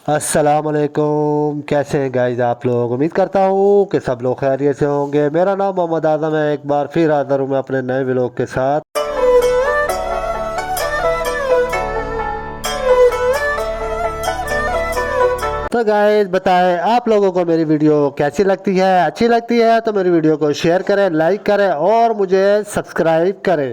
अस्सलामुअलैकुम। कैसे हैं गाइस आप लोग। उम्मीद करता हूँ कि सब लोग खैरियत से होंगे। मेरा नाम मोहम्मद आज़म है। एक बार फिर हाज़िर हूँ मैं अपने नए व्लॉग के साथ। तो गाइस बताएं आप लोगों को मेरी वीडियो कैसी लगती है। अच्छी लगती है तो मेरी वीडियो को शेयर करें, लाइक करें और मुझे सब्सक्राइब करें।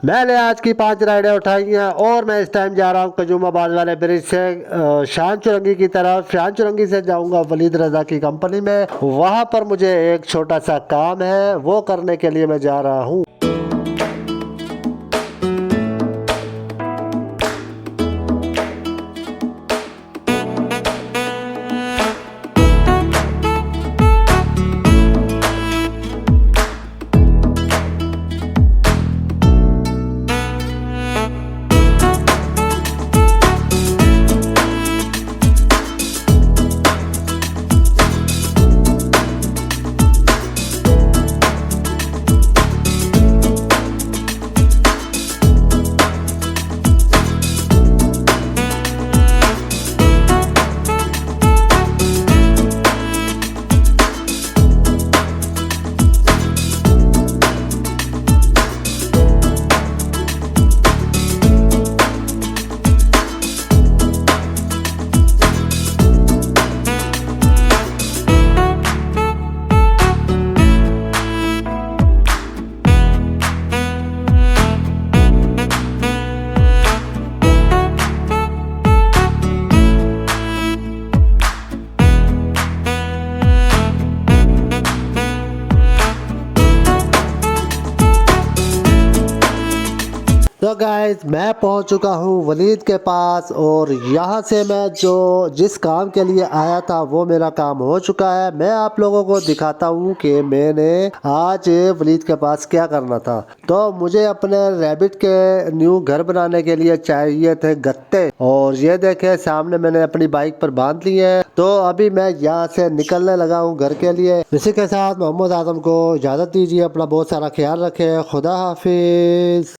मैंने आज की 5 राइडें उठाई हैं और मैं इस टाइम जा रहा हूँ कजूमाबाद वाले ब्रिज से शान चुरंगी की तरफ। शान चुरंगी से जाऊँगा वलीद रज़ा की कंपनी में। वहाँ पर मुझे एक छोटा सा काम है, वो करने के लिए मैं जा रहा हूँ। तो गाइस मैं पहुंच चुका हूं वलीद के पास और यहां से मैं जिस काम के लिए आया था वो मेरा काम हो चुका है। मैं आप लोगों को दिखाता हूं कि मैंने आज वलीद के पास क्या करना था। तो मुझे अपने रैबिट के न्यू घर बनाने के लिए चाहिए थे गत्ते, और ये देखे सामने मैंने अपनी बाइक पर बांध लिए हैं। तो अभी मैं यहाँ से निकलने लगा हूँ घर के लिए। इसी के साथ मोहम्मद आज़म को इजाज़त दीजिए। अपना बहुत सारा ख्याल रखें। खुदा हाफिज।